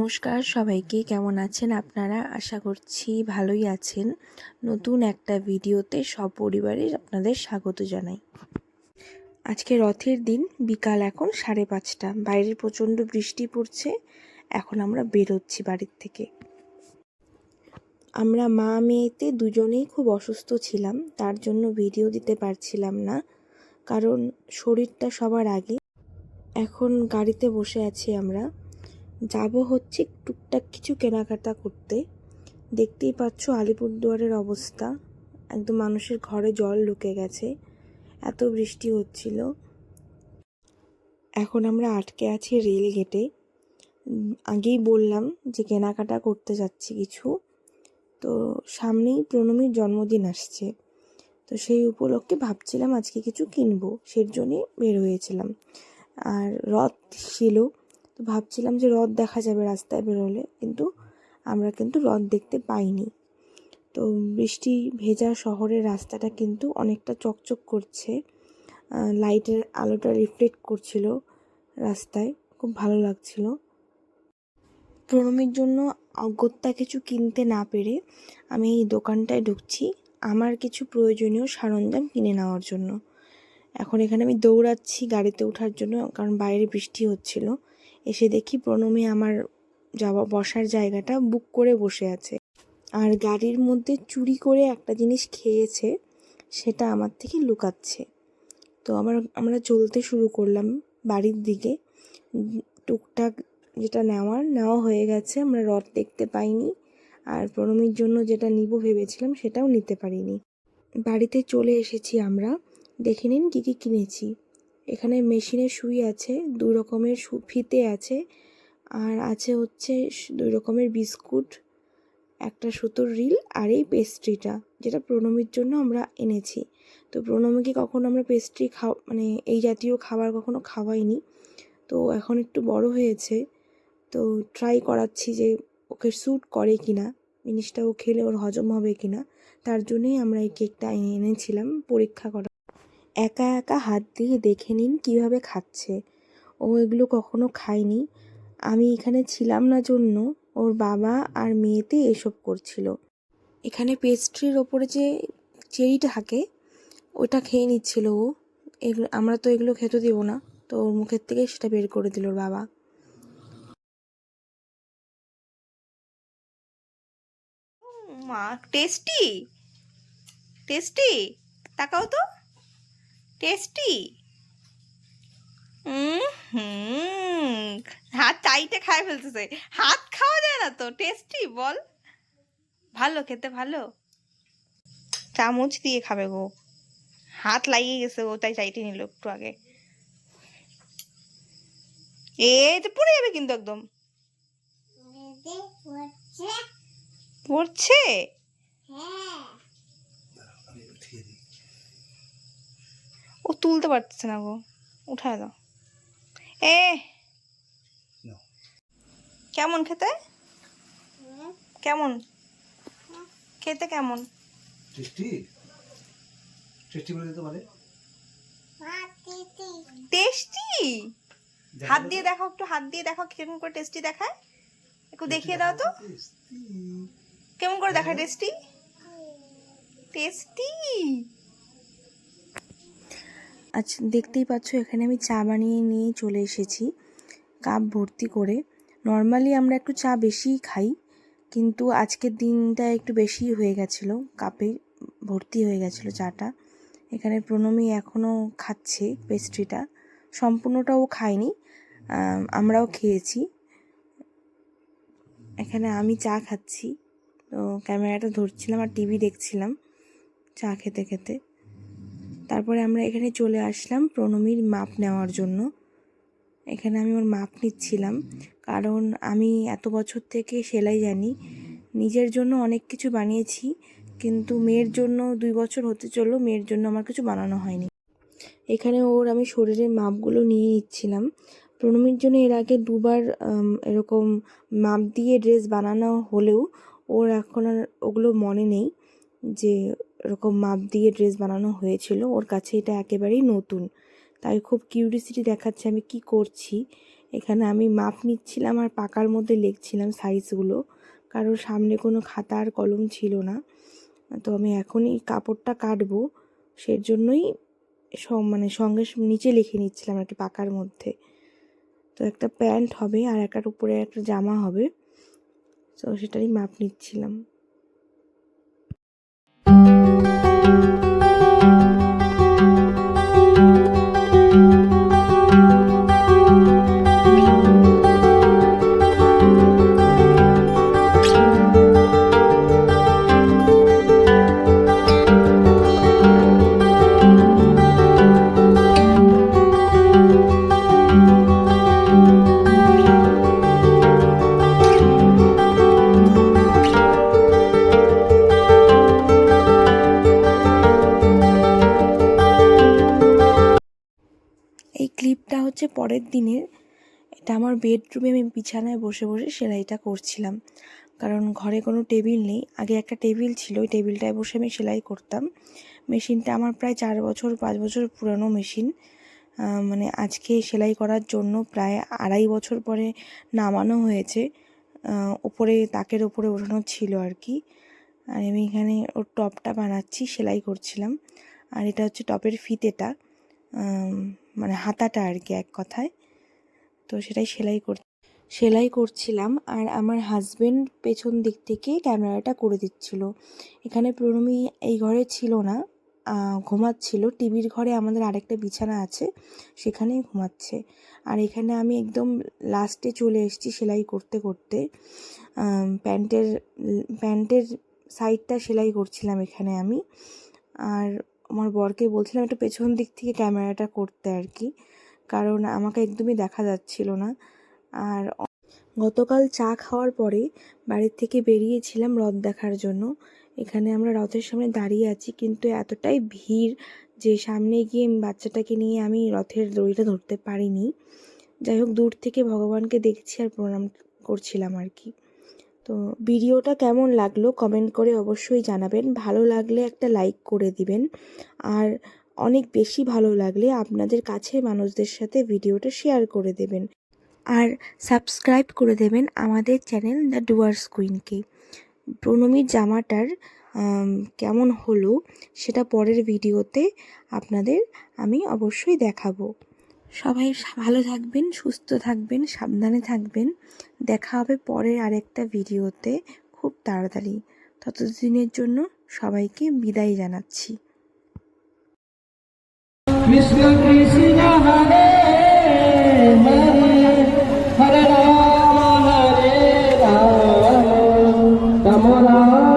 নমস্কার সবাইকে, কেমন আছেন আপনারা? আশা করছি ভালোই আছেন। নতুন একটা ভিডিওতে সপরিবারে আপনাদের স্বাগত জানাই। আজকে রথের দিন, বিকাল এখন 5:30। বাইরে প্রচণ্ড বৃষ্টি পড়ছে। এখন আমরা বেরোচ্ছি বাড়ির থেকে। আমরা মা মেয়েতে দুজনেই খুব অসুস্থ ছিলাম, তার জন্য ভিডিও দিতে পারছিলাম না, কারণ শরীরটা সবার আগে। এখন গাড়িতে বসে আছি আমরা, যাব হচ্ছে টুকটাক কিছু কেনাকাটা করতে। দেখতেই পাচ্ছ আলিপুরদুয়ারের অবস্থা, একদম মানুষের ঘরে জল ঢুকে গেছে, এত বৃষ্টি হচ্ছিল। এখন আমরা আটকে আছি রেল গেটে। আগেই বললাম যে কেনাকাটা করতে যাচ্ছি কিছু, তো সামনেই প্রণমীর জন্মদিন আসছে, তো সেই উপলক্ষে ভাবছিলাম আজকে কিছু কিনবো, সেই জন্যই বের হয়েছিলাম। আর রথ ছিল, তো ভাবছিলাম যে রথ দেখা যাবে রাস্তায় বেরোলে, কিন্তু আমরা কিন্তু রথ দেখতে পাইনি। তো বৃষ্টি ভেজা শহরের রাস্তাটা কিন্তু অনেকটা চকচক করছে, লাইটের আলোটা রিফ্লেক্ট করছিল রাস্তায়, খুব ভালো লাগছিল। প্রণমীর জন্য অগত্যা কিছু কিনতে না পেরে আমি এই দোকানটায় ঢুকছি আমার কিছু প্রয়োজনীয় সরঞ্জাম কিনে নেওয়ার জন্য। এখন এখানে আমি দৌড়াচ্ছি গাড়িতে ওঠার জন্য, কারণ বাইরে বৃষ্টি হচ্ছিল। এসে দেখি প্রণমী আমার বসার জায়গাটা বুক করে বসে আছে, আর গাড়ির মধ্যে চুরি করে একটা জিনিস খেয়েছে, সেটা আমার থেকে লুকাচ্ছে। তো আমরা চলতে শুরু করলাম বাড়ির দিকে। টুকটাক যেটা নেওয়া হয়ে গেছে। আমরা রথ দেখতে পাইনি, আর প্রণমীর জন্য যেটা নিব ভেবেছিলাম সেটাও নিতে পারিনি। বাড়িতে চলে এসেছি আমরা। দেখে নিন কী কী কিনেছি। এখানে মেশিনের সুই আছে, 2 রকমের ফিতে আছে, আর আছে হচ্ছে 2 রকমের বিস্কুট, একটা সুতোর রিল, আর এই পেস্ট্রিটা যেটা প্রণমীর জন্য আমরা এনেছি। তো প্রণমীকে কখনো আমরা পেস্ট্রি মানে এই জাতীয় খাবার কখনো খাওয়াইনি, তো এখন একটু বড় হয়েছে, তো ট্রাই করাচ্ছি যে ওকে স্যুট করে কিনা, জিনিসটা ও খেলে ওর হজম হবে কিনা। তার জন্যই আমরা এই কেকটা এনেছিলাম পরীক্ষা করা। একা একা হাত দিয়ে দেখে নিন কিভাবে খাচ্ছে। ও এগুলো কখনো খায়নি। আমি এখানে ছিলাম না জন্য ওর বাবা আর মেয়েতে এসব করছিল। এখানে পেস্ট্রির ওপরে যে চেরিটা থাকে ওটা খেয়ে নিচ্ছিল ও। এগুলো আমরা তো এগুলো খেতে দেবো না, তো ওর মুখের থেকে সেটা বের করে দিল ওর বাবা। মা টেস্টি টেস্টি, তাকাও তো, টেস্টি। হুম, হাত চাইতে খায় ফেলতেছে, হাত খাওয়া যায় না তো, টেস্টি বল। ভালো খেতে, ভালো। চামচ দিয়ে খাবে গো, হাত লাগিয়ে গেছে ও, তাই চাইতে নিল একটু আগে। এই তো পড়ে যাবে কিন্তু একদম। পড়ছে, ও তুলতে পারতেছে না গো, উঠায় দাও। এ কেমন খেতে, কেমন খেতে, কেমন টেস্টি টেস্টি বলে দিতে পারে। টেস্টি, হাত দিয়ে দেখো, একটু হাত দিয়ে দেখো কেমন করে টেস্টি দেখায়, একটু দেখিয়ে দাও তো কেমন করে দেখায় টেস্টি। টেস্টি, আচ্ছা, দেখতেই পাচ্ছ এখানে আমি চা বানিয়ে নিয়ে চলে এসেছি কাপ ভর্তি করে। নর্মালি আমরা একটু চা বেশিই খাই, কিন্তু আজকের দিনটা একটু বেশিই হয়ে গেছিলো, কাপে ভর্তি হয়ে গেছিলো চাটা। এখানে প্রণমী এখনও খাচ্ছে পেস্ট্রিটা, সম্পূর্ণটাও খায়নি, আমরাও খেয়েছি। এখানে আমি চা খাচ্ছি, তো ক্যামেরাটা ধরছিলাম আর টিভি দেখছিলাম চা খেতে খেতে। তারপরে আমরা এখানে চলে আসলাম প্রণমীর মাপ নেওয়ার জন্য। এখানে আমি ওর মাপ নিচ্ছিলাম, কারণ আমি এত বছর থেকে সেলাই জানি, নিজের জন্য অনেক কিছু বানিয়েছি, কিন্তু মেয়ের জন্য 2 বছর হতে চললো, মেয়ের জন্য আমার কিছু বানানো হয়নি। এখানে ওর আমি শরীরের মাপগুলো নিয়ে নিচ্ছিলাম। প্রণমীর জন্য এর আগে 2বার এরকম মাপ দিয়ে ড্রেস বানানো হলেও ওর এখন আর ওগুলো মনে নেই যে এরকম মাপ দিয়ে ড্রেস বানানো হয়েছিল। ওর কাছে এটা একেবারেই নতুন, তাই খুব কিউরিসিটি দেখাচ্ছে আমি কি করছি। এখানে আমি মাপ নিচ্ছিলাম আর পাকার মধ্যে লিখছিলাম সাইজগুলো, কারণ সামনে কোনো খাতা আর কলম ছিল না। তো আমি এখনই কাপড়টা কাটবো, সেই জন্যই সঙ্গে নিচে লিখে নিচ্ছিলাম আর কি পাকার মধ্যে। তো একটা প্যান্ট হবে আর একটার উপরে একটা জামা হবে, তো সেটারই মাপ নিচ্ছিলাম। এই ক্লিপটা হচ্ছে পরের দিনের। এটা আমার বেডরুমে আমি বিছানায় বসে বসে সেলাইটা করছিলাম, কারণ ঘরে কোনো টেবিল নেই। আগে একটা টেবিল ছিল, ওই টেবিলটায় বসে আমি সেলাই করতাম। মেশিনটা আমার প্রায় 4-5 বছর পুরানো মেশিন। মানে আজকে সেলাই করার জন্য প্রায় 2.5 বছর পরে নামানো হয়েছে। ওপরে তাকের ওপরে ওঠানো ছিল আর কি। আর আমি এখানে ওর টপটা বানাচ্ছি, সেলাই করছিলাম। আর এটা হচ্ছে টপের ফিতেটা, মানে হাতাটা আর কি এক কথায়। তো সেটাই সেলাই করছিলাম। আর আমার হাজবেন্ড পেছন দিক থেকে ক্যামেরাটা করে দিচ্ছিল। এখানে প্রণমী এই ঘরে ছিল না, ঘুমাচ্ছিল। টিভির ঘরে আমাদের আরেকটা বিছানা আছে, সেখানেই ঘুমাচ্ছে। আর এখানে আমি একদম লাস্টে চলে এসেছি সেলাই করতে করতে। প্যান্টের সাইডটা সেলাই করছিলাম এখানে আমি। আর আমার বরকে বলছিলাম একটু পেছন দিক থেকে ক্যামেরাটা করতে আর কি, কারণ আমাকে একদমই দেখা যাচ্ছিল না। আর গতকাল চা খাওয়ার পরে বাড়ির থেকে বেরিয়েছিলাম রথ দেখার জন্য। এখানে আমরা রথের সামনে দাঁড়িয়ে আছি, কিন্তু এতটাই ভিড় যে সামনে গিয়ে বাচ্চাটাকে নিয়ে আমি রথের দড়িটা ধরতে পারিনি। যাই হোক, দূর থেকে ভগবানকে দেখছি আর প্রণাম করছিলাম আর কি। তো ভিডিওটা কেমন লাগলো কমেন্ট করে অবশ্যই জানাবেন। ভালো লাগলে একটা লাইক করে দিবেন, আর অনেক বেশি ভালো লাগলে আপনাদের কাছের মানুষদের সাথে ভিডিওটা শেয়ার করে দেবেন, আর সাবস্ক্রাইব করে দেবেন আমাদের চ্যানেল দ্য ডুয়ার্স কুইনকে। প্রণমীর জামাটার কেমন হলো সেটা পরের ভিডিওতে আপনাদের আমি অবশ্যই দেখাবো। সবাই ভালো থাকবেন, সুস্থ থাকবেন, সাবধানে থাকবেন। দেখা হবে পরের আরেকটা ভিডিওতে খুব তাড়াতাড়ি। ততদিনের জন্য সবাইকে বিদায় জানাচ্ছি। কৃষ্ণ কৃষ্ণ হরে হরে হরে রাম রাম রাম